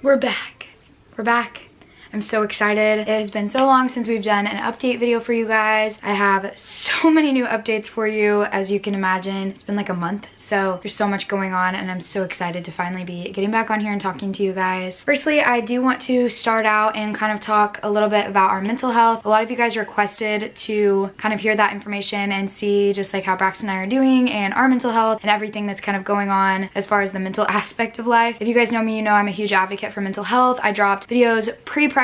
We're back. We're back. I'm so excited. It has been so long since we've done an update video for you guys. I have so many new updates for you, as you can imagine. It's been like a month, so there's so much going on, and I'm so excited to finally be getting back on here and talking to you guys. Firstly, I do want to start out and kind of talk a little bit about our mental health. A lot of you guys requested to kind of hear that information and see just like how Braxton and I are doing and our mental health and everything that's kind of going on as far as the mental aspect of life. If you guys know me, you know I'm a huge advocate for mental health. I dropped videos pre-pregnancy,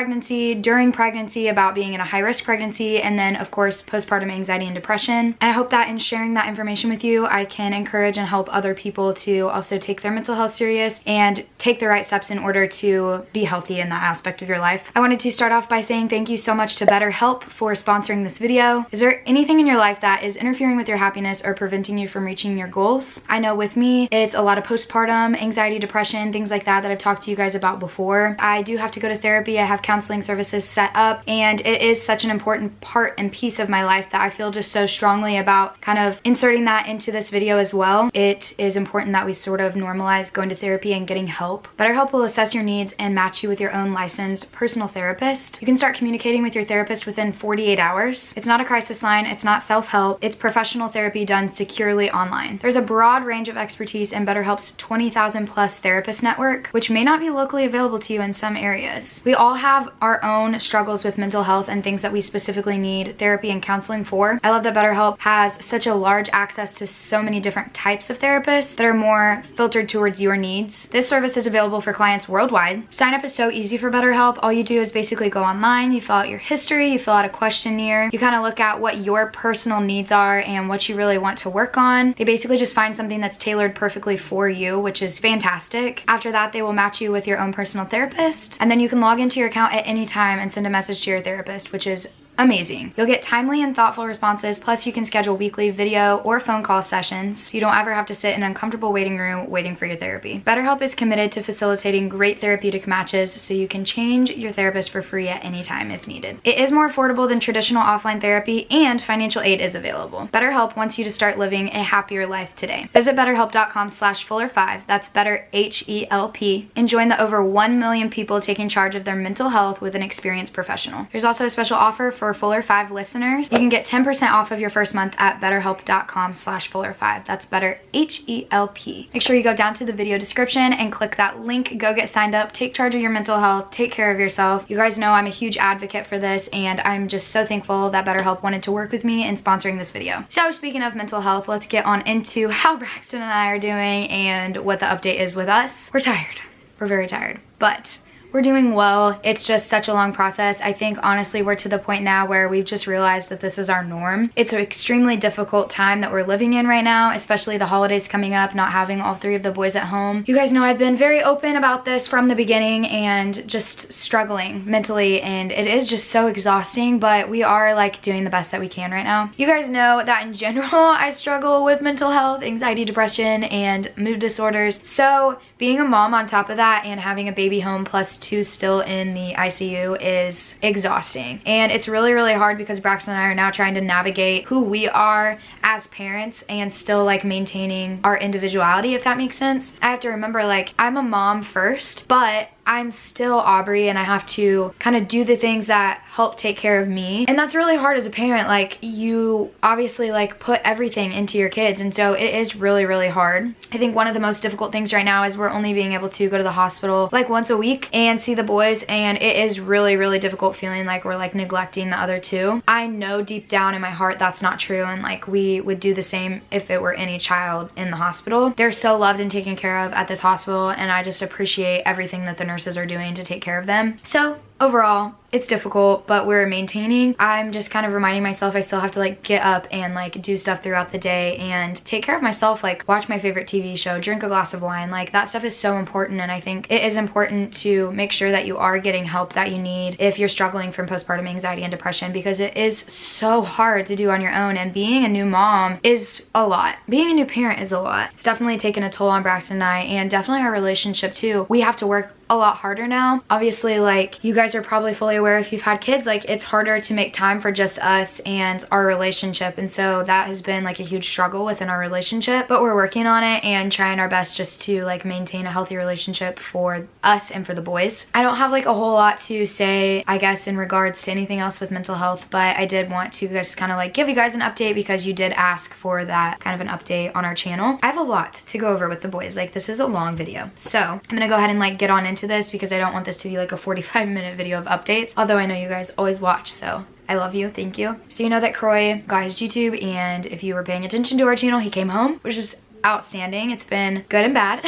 during pregnancy about being in a high-risk pregnancy, and then of course postpartum anxiety and depression. And I hope that in sharing that information with you, I can encourage and help other people to also take their mental health serious and take the right steps in order to be healthy in that aspect of your life. I wanted to start off by saying thank you so much to BetterHelp for sponsoring this video. Is there anything in your life that is interfering with your happiness or preventing you from reaching your goals? I know with me, it's a lot of postpartum anxiety, depression, things like that I've talked to you guys about before. I do have to go to therapy. I have counseling services set up, and it is such an important part and piece of my life that I feel just so strongly about kind of inserting that into this video as well. It is important that we sort of normalize going to therapy and getting help. BetterHelp will assess your needs and match you with your own licensed personal therapist. You can start communicating with your therapist within 48 hours. It's not a crisis line, it's not self-help, it's professional therapy done securely online. There's a broad range of expertise in BetterHelp's 20,000 plus therapist network, which may not be locally available to you in some areas. We all have our own struggles with mental health and things that we specifically need therapy and counseling for. I love that BetterHelp has such a large access to so many different types of therapists that are more filtered towards your needs. This service is available for clients worldwide. Sign up is so easy for BetterHelp. All you do is basically go online, you fill out your history, you fill out a questionnaire, you kind of look at what your personal needs are and what you really want to work on. They basically just find something that's tailored perfectly for you, which is fantastic. After that, they will match you with your own personal therapist, and then you can log into your account at any time and send a message to your therapist, which is amazing. You'll get timely and thoughtful responses, plus you can schedule weekly video or phone call sessions. You don't ever have to sit in an uncomfortable waiting room waiting for your therapy. BetterHelp is committed to facilitating great therapeutic matches so you can change your therapist for free at any time if needed. It is more affordable than traditional offline therapy, and financial aid is available. BetterHelp wants you to start living a happier life today. Visit betterhelp.com/fuller5, that's better H-E-L-P, and join the over 1 million people taking charge of their mental health with an experienced professional. There's also a special offer for Fuller 5 listeners. You can get 10% off of your first month at betterhelp.com/fuller5. That's better H-E-L-P. Make sure you go down to the video description and click that link. Go get signed up. Take charge of your mental health. Take care of yourself. You guys know I'm a huge advocate for this, and I'm just so thankful that BetterHelp wanted to work with me in sponsoring this video. So speaking of mental health, let's get on into how Braxton and I are doing and what the update is with us. We're tired. We're very tired, but we're doing well. It's just such a long process. I think honestly we're to the point now where we've just realized that this is our norm. It's an extremely difficult time that we're living in right now, especially the holidays coming up, not having all three of the boys at home. You guys know I've been very open about this from the beginning and just struggling mentally, and it is just so exhausting, but we are like doing the best that we can right now. You guys know that in general I struggle with mental health, anxiety, depression, and mood disorders. So being a mom on top of that and having a baby home plus 2 still in the ICU is exhausting. And it's really, really hard because Braxton and I are now trying to navigate who we are as parents and still like maintaining our individuality, if that makes sense. I have to remember, like, I'm a mom first, but I'm still Aubrey, and I have to kind of do the things that help take care of me. And that's really hard as a parent. Like, you obviously like put everything into your kids, and so it is really, really hard. I think one of the most difficult things right now is we're only being able to go to the hospital like once a week and see the boys, and it is really, really difficult feeling like we're like neglecting the other two. I know deep down in my heart that's not true, and like we would do the same if it were any child in the hospital. They're so loved and taken care of at this hospital, and I just appreciate everything that the nurses are doing to take care of them. So overall, it's difficult, but we're maintaining. I'm just kind of reminding myself I still have to like get up and like do stuff throughout the day and take care of myself, like watch my favorite TV show, drink a glass of wine. Like, that stuff is so important, and I think it is important to make sure that you are getting help that you need if you're struggling from postpartum anxiety and depression, because it is so hard to do on your own, and being a new mom is a lot. Being a new parent is a lot. It's definitely taken a toll on Braxton and I, and definitely our relationship too. We have to work a lot harder now. Obviously, like, you guys guys are probably fully aware if you've had kids, like it's harder to make time for just us and our relationship. And so that has been like a huge struggle within our relationship, but we're working on it and trying our best just to like maintain a healthy relationship for us and for the boys. I don't have like a whole lot to say, I guess, in regards to anything else with mental health, but I did want to just kind of like give you guys an update because you did ask for that kind of an update on our channel. I have a lot to go over with the boys. Like this is a long video. So I'm gonna go ahead and like get on into this because I don't want this to be like a 45-minute video of updates, although I know you guys always watch, so I love you, thank you. So you know that Kroy got his YouTube, and if you were paying attention to our channel, he came home, which is outstanding. It's been good and bad.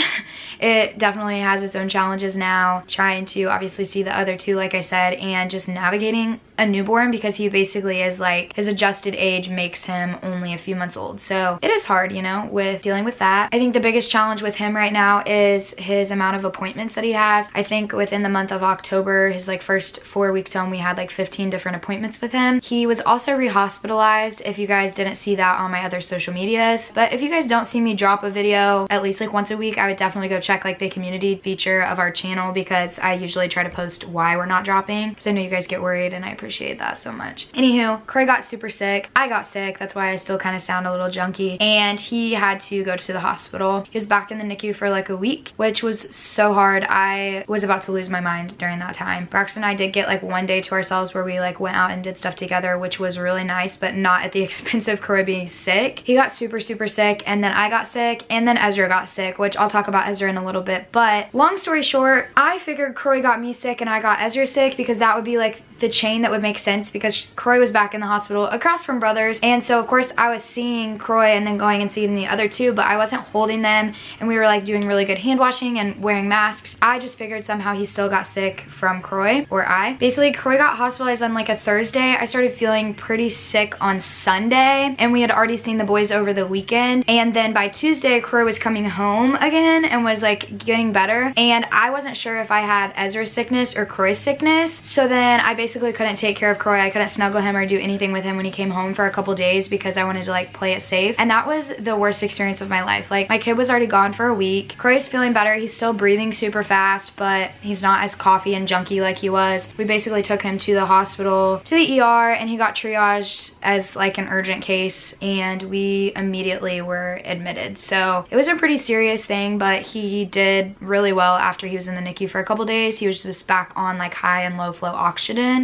It definitely has its own challenges now, trying to obviously see the other two, like I said, and just navigating a newborn because he basically is like, his adjusted age makes him only a few months old. So it is hard, you know, with dealing with that. I think the biggest challenge with him right now is his amount of appointments that he has. I think within the month of October, his like first 4 weeks home, we had like 15 different appointments with him. He was also rehospitalized, if you guys didn't see that on my other social medias. But if you guys don't see me drop a video at least like once a week, I would definitely go check like the community feature of our channel because I usually try to post why we're not dropping because I know you guys get worried and I appreciate that so much. Anywho, Kroy got super sick. I got sick. That's why I still kind of sound a little junky. And he had to go to the hospital. He was back in the NICU for like a week, which was so hard. I was about to lose my mind during that time. Braxton and I did get like one day to ourselves where we like went out and did stuff together, which was really nice, but not at the expense of Kroy being sick. He got super sick, and then I got sick, and then Ezra got sick, which I'll talk about Ezra in a little bit. But long story short, I figured Kroy got me sick and I got Ezra sick because that would be like the chain that would make sense because Kroy was back in the hospital across from brothers, and so of course I was seeing Kroy and then going and seeing the other two, but I wasn't holding them, and we were like doing really good hand washing and wearing masks. I just figured somehow he still got sick from Kroy, or I. Basically, Kroy got hospitalized on like a Thursday. I started feeling pretty sick on Sunday, and we had already seen the boys over the weekend, and then by Tuesday Kroy was coming home again and was like getting better, and I wasn't sure if I had Ezra's sickness or Kroy's sickness. So then I basically couldn't take care of Kroy. I couldn't snuggle him or do anything with him when he came home for a couple days because I wanted to like play it safe, and that was the worst experience of my life. Like my kid was already gone for a week. Kroy's feeling better. He's still breathing super fast, but he's not as coughy and junky like he was. We basically took him to the hospital, to the ER, and he got triaged as like an urgent case, and we immediately were admitted. So it was a pretty serious thing, but he did really well after he was in the NICU for a couple days. He was just back on like high and low flow oxygen.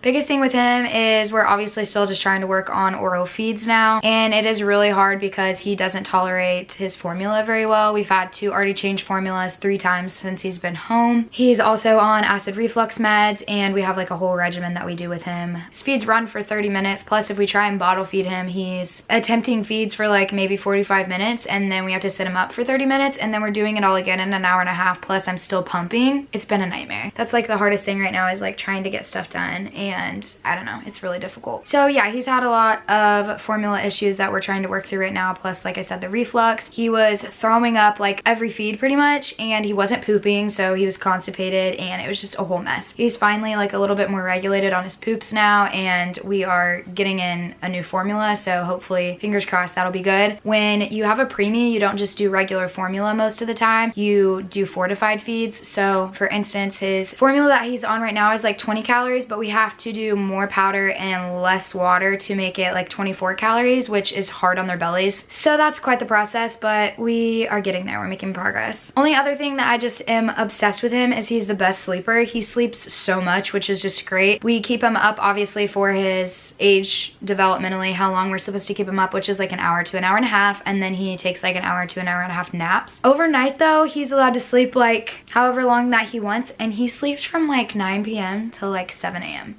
Biggest thing with him is we're obviously still just trying to work on oral feeds now, and it is really hard because he doesn't tolerate his formula very well. We've had to already change formulas 3 times since he's been home. He's also on acid reflux meds, and we have like a whole regimen that we do with him. His feeds run for 30 minutes, plus if we try and bottle feed him, he's attempting feeds for like maybe 45 minutes, and then we have to sit him up for 30 minutes, and then we're doing it all again in an hour and a half, plus I'm still pumping. It's been a nightmare. That's like the hardest thing right now, is like trying to get stuff done, and I don't know, it's really difficult. So yeah, he's had a lot of formula issues that we're trying to work through right now, plus like I said, the reflux. He was throwing up like every feed pretty much, and he wasn't pooping, so he was constipated, and it was just a whole mess. He's finally like a little bit more regulated on his poops now, and we are getting in a new formula, so hopefully, fingers crossed, that'll be good. When you have a preemie, you don't just do regular formula most of the time, you do fortified feeds. So for instance, his formula that he's on right now is like 20 calories, but we have to do more powder and less water to make it like 24 calories, which is hard on their bellies. So that's quite the process, but we are getting there. We're making progress. Only other thing that I just am obsessed with him is he's the best sleeper. He sleeps so much, which is just great. We keep him up obviously for his age developmentally, how long we're supposed to keep him up, which is like an hour to an hour and a half, and then he takes like an hour to an hour and a half naps. Overnight though, he's allowed to sleep like however long that he wants, and he sleeps from like 9 p.m. till like 7 a.m.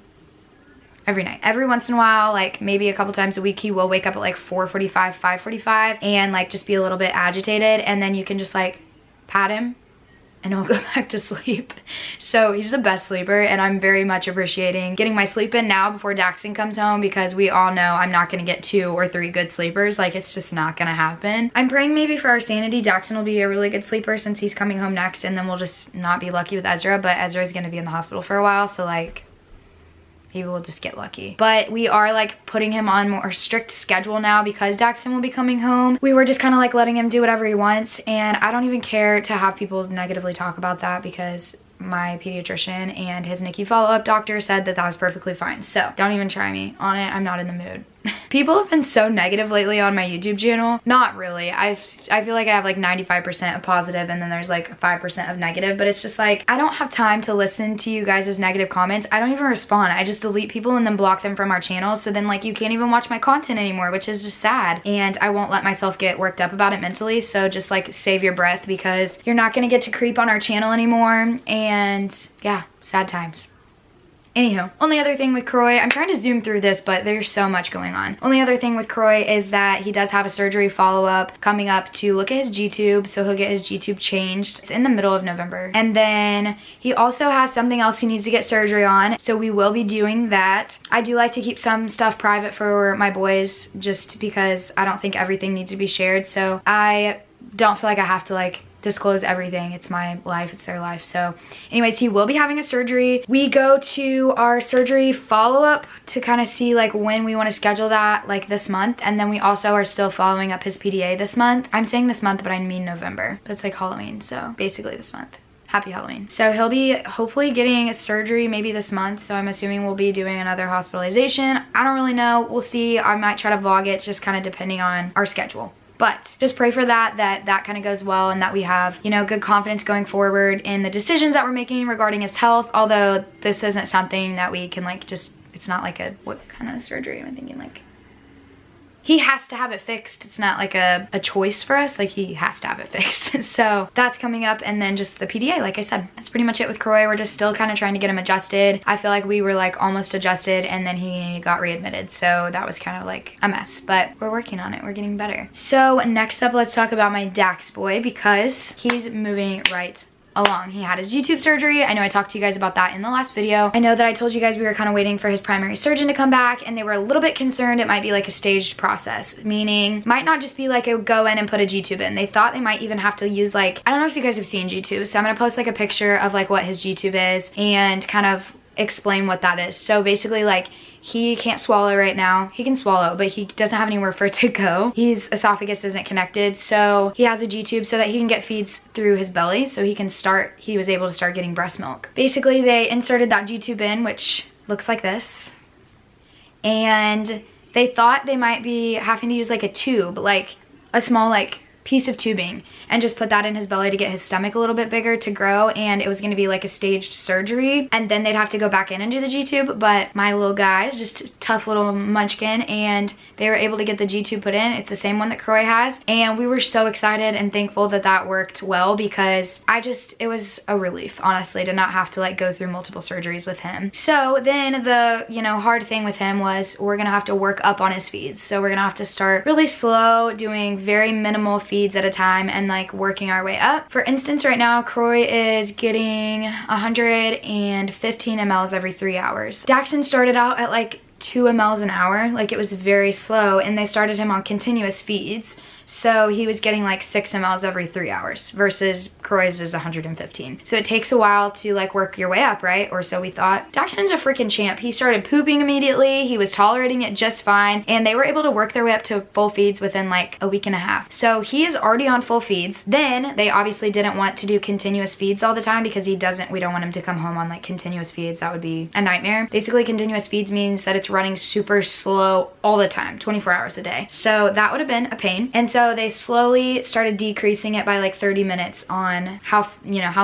every night. Every once in a while, like maybe a couple times a week, he will wake up at like 4:45, 5:45 and like just be a little bit agitated, and then you can just like pat him and he'll go back to sleep. So he's the best sleeper, and I'm very much appreciating getting my sleep in now before Daxton comes home, because we all know I'm not gonna get 2 or 3 good sleepers. Like, it's just not gonna happen. I'm praying maybe for our sanity, Daxton will be a really good sleeper since he's coming home next, and then we'll just not be lucky with Ezra, but Ezra's gonna be in the hospital for a while, so like, maybe we'll just get lucky. But we are like putting him on more strict schedule now because Daxton will be coming home. We were just kind of like letting him do whatever he wants, and I don't even care to have people negatively talk about that because my pediatrician and his NICU follow-up doctor said that that was perfectly fine. So don't even try me on it. I'm not in the mood. People have been so negative lately on my YouTube channel. Not really. I feel like I have like 95% of positive and then there's like 5% of negative, but it's just like, I don't have time to listen to you guys' negative comments. I don't even respond. I just delete people and then block them from our channel. So then like you can't even watch my content anymore, which is just sad. And I won't let myself get worked up about it mentally. So just like save your breath, because you're not gonna get to creep on our channel anymore. And yeah, sad times. Anywho, only other thing with Kroy, I'm trying to zoom through this, but there's so much going on. Only other thing with Kroy is that he does have a surgery follow-up coming up to look at his G-tube, so he'll get his G-tube changed. It's in the middle of November. And then he also has something else he needs to get surgery on, so we will be doing that. I do like to keep some stuff private for my boys, just because I don't think everything needs to be shared, so I don't feel like I have to like disclose everything. It's my life, it's their life. So anyways, he will be having a surgery. We go to our surgery follow-up to kind of see like when we want to schedule that, like this month. And then we also are still following up his PDA this month. I'm saying this month, but I mean November. That's like Halloween, so basically this month. Happy Halloween. So he'll be hopefully getting a surgery maybe this month. So I'm assuming we'll be doing another hospitalization. I don't really know. We'll see. I might try to vlog it, just kind of depending on our schedule. But just pray for that kind of goes well and that we have, you know, good confidence going forward in the decisions that we're making regarding his health. Although this isn't something that we can like just, it's not like a, what kind of surgery am I thinking? Like, he has to have it fixed. It's not like a choice for us. Like, he has to have it fixed. So that's coming up. And then just the PDA, like I said, that's pretty much it with Kroy. We're just still kind of trying to get him adjusted. I feel like we were like almost adjusted and then he got readmitted. So that was kind of like a mess, but we're working on it. We're getting better. So next up, let's talk about my Dax boy, because he's moving right along. He had his G-tube surgery. I know I talked to you guys about that in the last video. I know that I told you guys we were kind of waiting for his primary surgeon to come back, and they were a little bit concerned it might be like a staged process, meaning might not just be like a go in and put a G-tube in. They thought they might even have to use like, I don't know if you guys have seen G-tube, so I'm gonna post like a picture of like what his G-tube is and kind of explain what that is. So basically, like, he can't swallow right now. He can swallow, but he doesn't have anywhere for it to go. His esophagus isn't connected, so he has a G-tube so that he can get feeds through his belly, so he was able to start getting breast milk. Basically, they inserted that G-tube in, which looks like this, and they thought they might be having to use like a tube, like a small like piece of tubing, and just put that in his belly to get his stomach a little bit bigger to grow, and it was going to be like a staged surgery, and then they'd have to go back in and do the G-tube. But my little guy is just a tough little munchkin, and they were able to get the G-tube put in. It's the same one that Kroy has, and we were so excited and thankful that that worked well, because it was a relief, honestly, to not have to like go through multiple surgeries with him. So then the, you know, hard thing with him was we're gonna have to work up on his feeds. So we're gonna have to start really slow, doing very minimal feeds at a time, and like working our way up. For instance, right now Kroy is getting 115 mLs every 3 hours. Daxton started out at like 2 mLs an hour, like it was very slow, and they started him on continuous feeds. So he was getting like 6 mLs every 3 hours versus Kroy's is 115. So it takes a while to like work your way up, right? Or so we thought. Daxton's a freaking champ. He started pooping immediately. He was tolerating it just fine. And they were able to work their way up to full feeds within like a week and a half. So he is already on full feeds. Then they obviously didn't want to do continuous feeds all the time, because we don't want him to come home on like continuous feeds. That would be a nightmare. Basically, continuous feeds means that it's running super slow all the time, 24 hours a day. So that would have been a pain. And so they slowly started decreasing it by like 30 minutes on how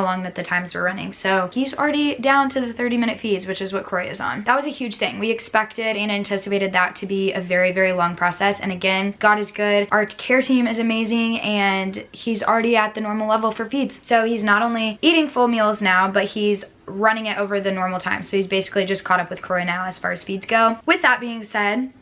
long that the times were running. So he's already down to the 30-minute feeds, which is what Kroy is on. That was a huge thing. We expected and anticipated that to be a very, very long process. And again, God is good. Our care team is amazing, and he's already at the normal level for feeds. So he's not only eating full meals now, but he's running it over the normal time. So he's basically just caught up with Kroy now as far as feeds go. With that being said,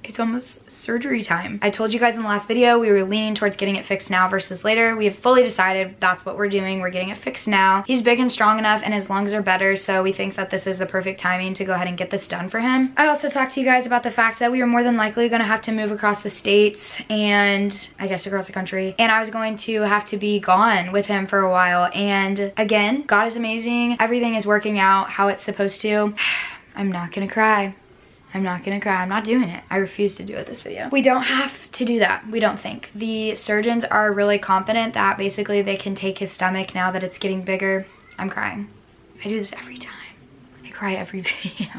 it's almost surgery time. I told you guys in the last video we were leaning towards getting it fixed now versus later. We have fully decided that's what we're doing. We're getting it fixed now. He's big and strong enough, and his lungs are better, so we think that this is the perfect timing to go ahead and get this done for him. I also talked to you guys about the fact that we were more than likely going to have to move across the states, and I guess across the country, and I was going to have to be gone with him for a while. And again, God is amazing. Everything is working out how it's supposed to. I'm not gonna cry. I'm not gonna cry. I'm not doing it. I refuse to do it this video. We don't have to do that. We don't think. The surgeons are really confident that basically they can take his stomach now that it's getting bigger. I'm crying. I do this every time. I cry every video.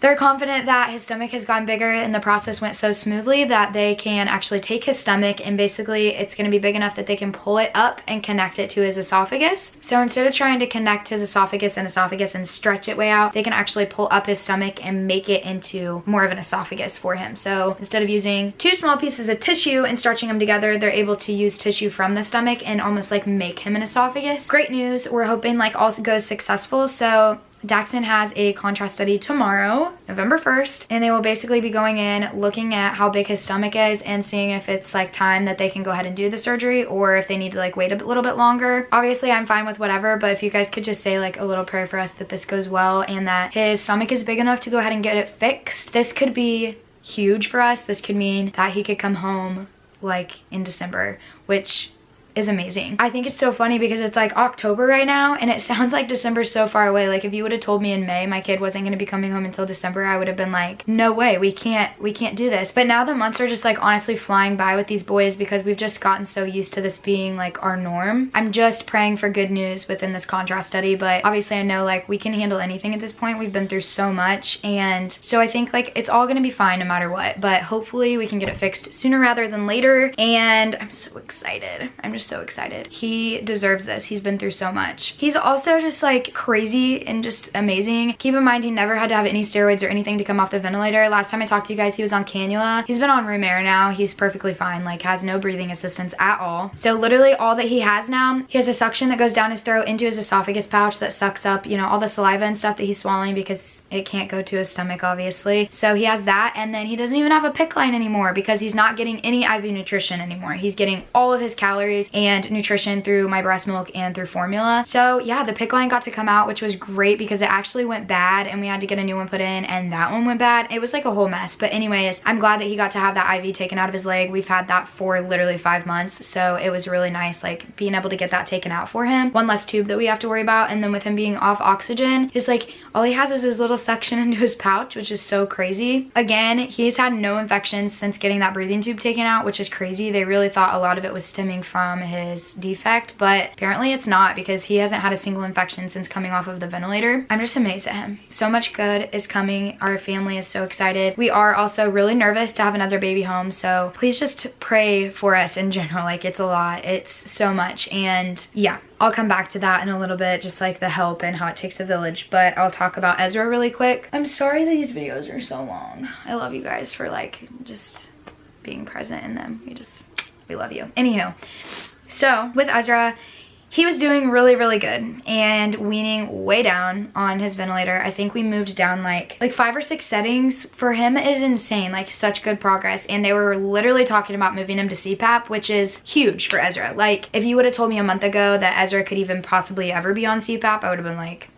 They're confident that his stomach has gotten bigger and the process went so smoothly that they can actually take his stomach and basically it's going to be big enough that they can pull it up and connect it to his esophagus. So instead of trying to connect his esophagus and stretch it way out, they can actually pull up his stomach and make it into more of an esophagus for him. So instead of using 2 small pieces of tissue and stretching them together, they're able to use tissue from the stomach and almost like make him an esophagus. Great news. We're hoping like all goes successful. So Daxton has a contrast study tomorrow, November 1st, and they will basically be going in, looking at how big his stomach is and seeing if it's like time that they can go ahead and do the surgery or if they need to like wait a little bit longer. Obviously, I'm fine with whatever, but if you guys could just say like a little prayer for us that this goes well and that his stomach is big enough to go ahead and get it fixed. This could be huge for us. This could mean that he could come home like in December, which is amazing. I think it's so funny because it's like October right now and it sounds like December's so far away. Like if you would have told me in May my kid wasn't going to be coming home until December, I would have been like, no way, we can't do this. But now the months are just like honestly flying by with these boys because we've just gotten so used to this being like our norm. I'm just praying for good news within this contrast study, but obviously I know like we can handle anything at this point. We've been through so much, and so I think like it's all going to be fine no matter what, but hopefully we can get it fixed sooner rather than later. And I'm so excited. I'm just so excited. He deserves this. He's been through so much. He's also just like crazy and just amazing. Keep in mind he never had to have any steroids or anything to come off the ventilator. Last time I talked to you guys, he was on cannula. He's been on room air now. He's perfectly fine, like has no breathing assistance at all. So literally all that he has now, he has a suction that goes down his throat into his esophagus pouch that sucks up, you know, all the saliva and stuff that he's swallowing because it can't go to his stomach obviously. So he has that, and then he doesn't even have a PICC line anymore because he's not getting any IV nutrition anymore. He's getting all of his calories and nutrition through my breast milk and through formula. So yeah, the PICC line got to come out, which was great because it actually went bad and we had to get a new one put in, and that one went bad. It was like a whole mess, but anyways, I'm glad that he got to have that IV taken out of his leg. We've had that for literally 5 months, so it was really nice like being able to get that taken out for him. One less tube that we have to worry about, and then with him being off oxygen, it's like all he has is his little suction into his pouch, which is so crazy. Again, he's had no infections since getting that breathing tube taken out, which is crazy. They really thought a lot of it was stemming from his defect, but apparently it's not because he hasn't had a single infection since coming off of the ventilator. I'm just amazed at him. So much good is coming. Our family is so excited. We are also really nervous to have another baby home, so please just pray for us in general. Like it's a lot. It's so much, and yeah, I'll come back to that in a little bit, just like the help and how it takes a village, but I'll talk about Ezra really quick. I'm sorry that these videos are so long. I love you guys for like just being present in them. We love you. Anywho, so with Ezra, he was doing really, really good and weaning way down on his ventilator. I think we moved down like 5 or 6 settings. For him, it is insane, like such good progress. And they were literally talking about moving him to CPAP, which is huge for Ezra. Like if you would have told me a month ago that Ezra could even possibly ever be on CPAP, I would have been like,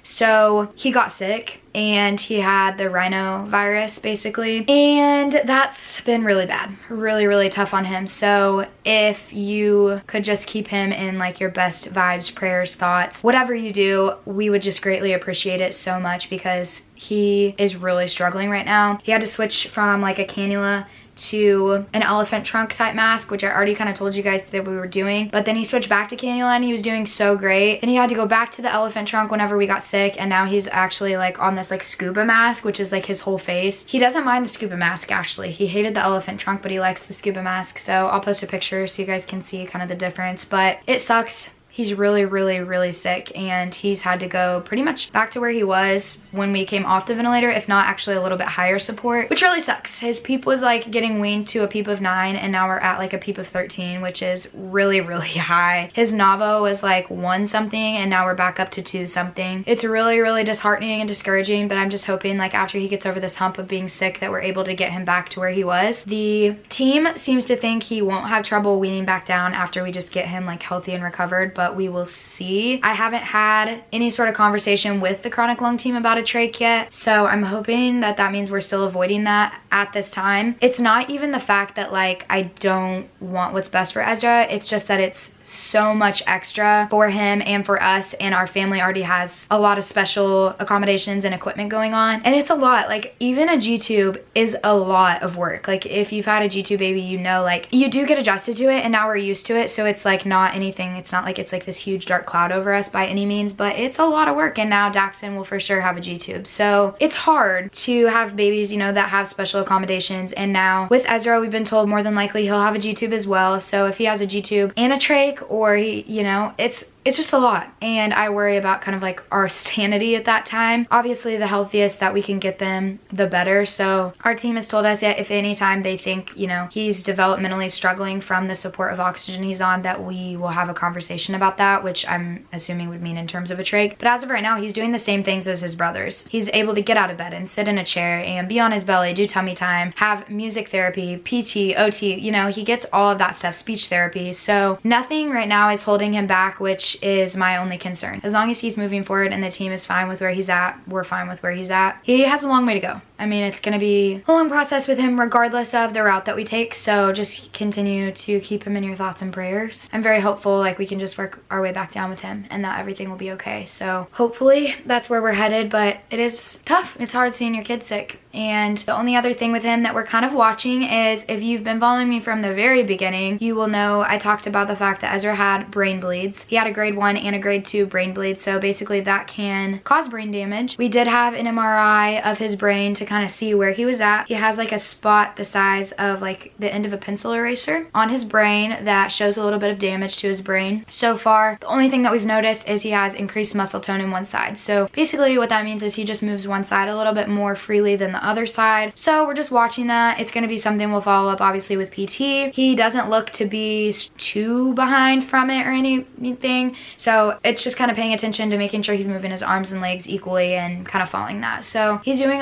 so he got sick and he had the rhinovirus basically, and that's been really bad, really, really tough on him. So if you could just keep him in like your best vibes, prayers, thoughts, whatever you do, we would just greatly appreciate it so much because he is really struggling right now. He had to switch from like a cannula to an elephant trunk type mask, which I already kind of told you guys that we were doing, but then he switched back to cannula and he was doing so great. Then he had to go back to the elephant trunk whenever we got sick, and now he's actually like on this like scuba mask, which is like his whole face. He doesn't mind the scuba mask actually. He hated the elephant trunk, but he likes the scuba mask, so I'll post a picture so you guys can see kind of the difference. But it sucks. He's really, really, really sick, and he's had to go pretty much back to where he was when we came off the ventilator, if not actually a little bit higher support, which really sucks. His PEEP was like getting weaned to a PEEP of 9, and now we're at like a PEEP of 13, which is really, really high. His NAVO was like 1 something, and now we're back up to 2 something. It's really, really disheartening and discouraging, but I'm just hoping like after he gets over this hump of being sick that we're able to get him back to where he was. The team seems to think he won't have trouble weaning back down after we just get him like healthy and recovered, but we will see. I haven't had any sort of conversation with the chronic lung team about a trach yet, so I'm hoping that that means we're still avoiding that at this time. It's not even the fact that like I don't want what's best for Ezra, it's just that it's so much extra for him and for us, and our family already has a lot of special accommodations and equipment going on, and it's a lot. Like, even a G-tube is a lot of work. Like, if you've had a G-tube baby, you know, like, you do get adjusted to it, and now we're used to it, so it's like not anything, it's not like it's like this huge dark cloud over us by any means, but it's a lot of work. And now Daxon will for sure have a G-tube, so it's hard to have babies, you know, that have special accommodations. And now with Ezra, we've been told more than likely he'll have a G-tube as well, so if he has a G-tube and a trach, or he, you know, it's just a lot, and I worry about kind of like our sanity at that time. Obviously, the healthiest that we can get them, the better. So our team has told us that if any time they think, you know, he's developmentally struggling from the support of oxygen he's on, that we will have a conversation about that, which I'm assuming would mean in terms of a trach. But as of right now, he's doing the same things as his brothers. He's able to get out of bed and sit in a chair and be on his belly, do tummy time, have music therapy, PT, OT, you know, he gets all of that stuff, speech therapy. So nothing right now is holding him back, which is my only concern. As long as he's moving forward and the team is fine with where he's at, we're fine with where he's at. He has a long way to go. I mean, it's gonna be a long process with him regardless of the route that we take, so just continue to keep him in your thoughts and prayers. I'm very hopeful like we can just work our way back down with him and that everything will be okay. So hopefully that's where we're headed, but it is tough. It's hard seeing your kid sick. And the only other thing with him that we're kind of watching is, if you've been following me from the very beginning, you will know I talked about the fact that Ezra had brain bleeds. He had a grade 1 and a grade 2 brain bleed, so basically that can cause brain damage. We did have an MRI of his brain to kind of see where he was at. He has like a spot the size of like the end of a pencil eraser on his brain that shows a little bit of damage to his brain. So far, the only thing that we've noticed is he has increased muscle tone in one side. So basically what that means is he just moves one side a little bit more freely than the other side. So we're just watching that. It's going to be something we'll follow up obviously with PT. He doesn't look to be too behind from it or anything. So it's just kind of paying attention to making sure he's moving his arms and legs equally and kind of following that. So he's doing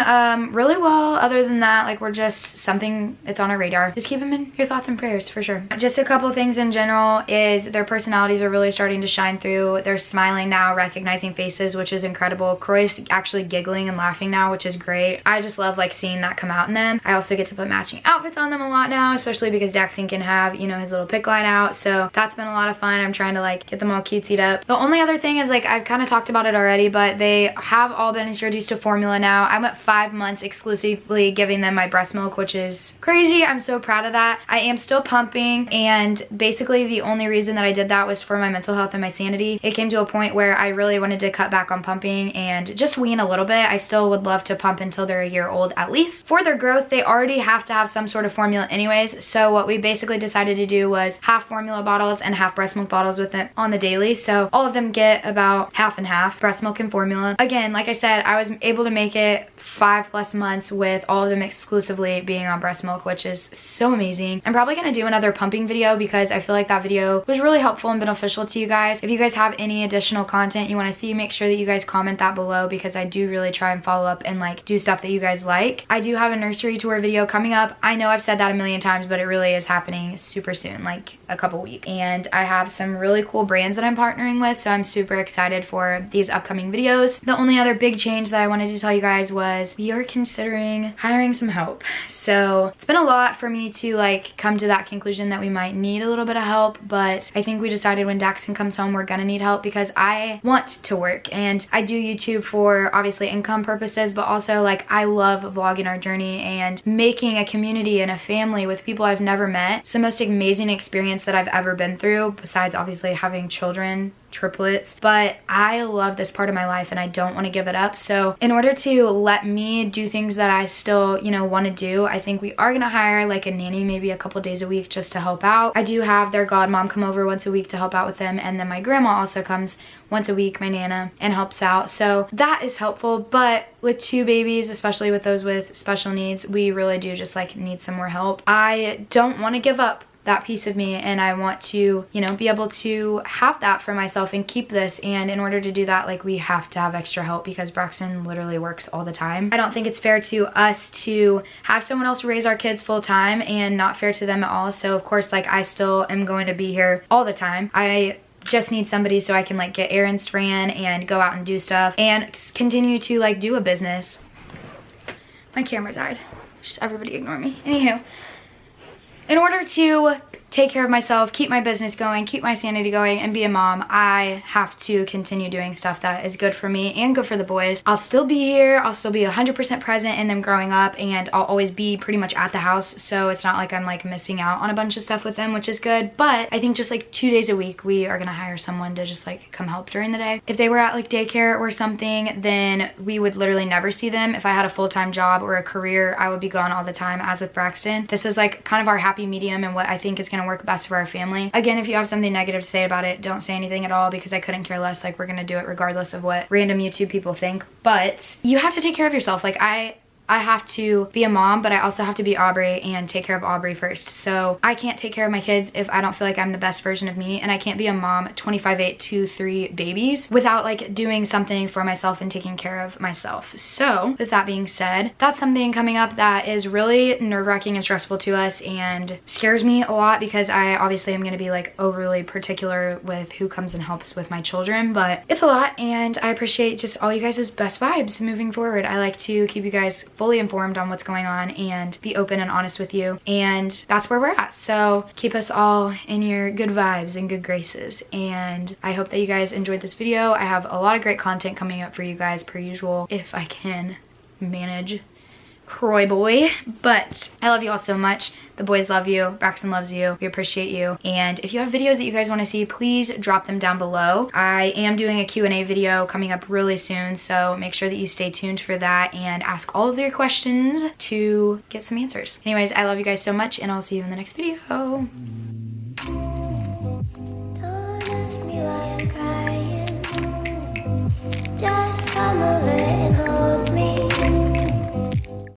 really well. Other than that, like, we're just something, it's on our radar. Just keep him in your thoughts and prayers for sure. Just a couple things in general is their personalities are really starting to shine through. They're smiling now, recognizing faces, which is incredible. Kroy's actually giggling and laughing now, which is great. I just love like seeing that come out in them. I also get to put matching outfits on them a lot now, especially because Daxon can have, you know, his little pick line out. So that's been a lot of fun. I'm trying to like get them all cutesied up. The only other thing is, like, I've kind of talked about it already, but they have all been introduced to formula now. I'm at 5 months exclusively giving them my breast milk, which is crazy. I'm so proud of that. I am still pumping, and basically the only reason that I did that was for my mental health and my sanity. It came to a point where I really wanted to cut back on pumping and just wean a little bit. I still would love to pump until they're a year old at least. For their growth, they already have to have some sort of formula anyways, so what we basically decided to do was half formula bottles and half breast milk bottles with it on the daily. So all of them get about half and half, breast milk and formula. Again, like I said, I was able to make it 5+ months with all of them exclusively being on breast milk, which is so amazing. I'm probably gonna do another pumping video because I feel like that video was really helpful and beneficial to you guys. If you guys have any additional content you want to see, make sure that you guys comment that below, because I do really try and follow up and like do stuff that you guys like. I do have a nursery tour video coming up. I know I've said that a million times, but it really is happening super soon, like a couple weeks. And I have some really cool brands that I'm partnering with, so I'm super excited for these upcoming videos. The only other big change that I wanted to tell you guys was we are considering hiring some help. So it's been a lot for me to like come to that conclusion that we might need a little bit of help, but I think we decided when Daxon comes home we're gonna need help, because I want to work and I do YouTube for obviously income purposes, but also like I love vlogging our journey and making a community and a family with people I've never met. It's the most amazing experience that I've ever been through, besides obviously having children, triplets. But I love this part of my life and I don't want to give it up. So in order to let me do things that I still, you know, want to do, I think we are gonna hire like a nanny maybe a couple days a week just to help out. I do have their godmom come over once a week to help out with them, and then my grandma also comes once a week, my nana, and helps out. So that is helpful, but with 2 babies, especially with those with special needs, we really do just like need some more help. I don't want to give up that piece of me, and I want to, you know, be able to have that for myself and keep this. And in order to do that, like, we have to have extra help because Braxton literally works all the time. I don't think it's fair to us to have someone else raise our kids full time and not fair to them at all. So of course, like, I still am going to be here all the time. I just need somebody so I can like get errands ran and go out and do stuff and continue to like do a business. My camera died. Just everybody ignore me. Anywho, in order to take care of myself, keep my business going, keep my sanity going, and be a mom, I have to continue doing stuff that is good for me and good for the boys. I'll still be here, I'll still be 100% present in them growing up, and I'll always be pretty much at the house, so it's not like I'm like missing out on a bunch of stuff with them, which is good. But I think just like 2 days a week we are gonna hire someone to just like come help during the day. If they were at like daycare or something, then we would literally never see them. If I had a full-time job or a career, I would be gone all the time, as with Braxton. This is like kind of our happy medium and what I think is gonna work best for our family. Again, if you have something negative to say about it, don't say anything at all, because I couldn't care less. Like, we're gonna do it regardless of what random YouTube people think. But you have to take care of yourself. Like, I have to be a mom, but I also have to be Aubrey and take care of Aubrey first. So I can't take care of my kids if I don't feel like I'm the best version of me, and I can't be a mom 25/8 to 3 babies without like doing something for myself and taking care of myself. So with that being said, that's something coming up that is really nerve-wracking and stressful to us and scares me a lot, because I obviously am going to be like overly particular with who comes and helps with my children. But it's a lot, and I appreciate just all you guys' best vibes moving forward. I like to keep you guys fully informed on what's going on and be open and honest with you, and that's where we're at. So keep us all in your good vibes and good graces, and I hope that you guys enjoyed this video. I have a lot of great content coming up for you guys per usual, if I can manage Kroy boy. But I love you all so much. The boys love you, Braxton loves you, we appreciate you. And if you have videos that you guys want to see, please drop them down below. I am doing a Q&A video coming up really soon, so make sure that you stay tuned for that and ask all of your questions to get some answers. Anyways, I love you guys so much, and I'll see you in the next video.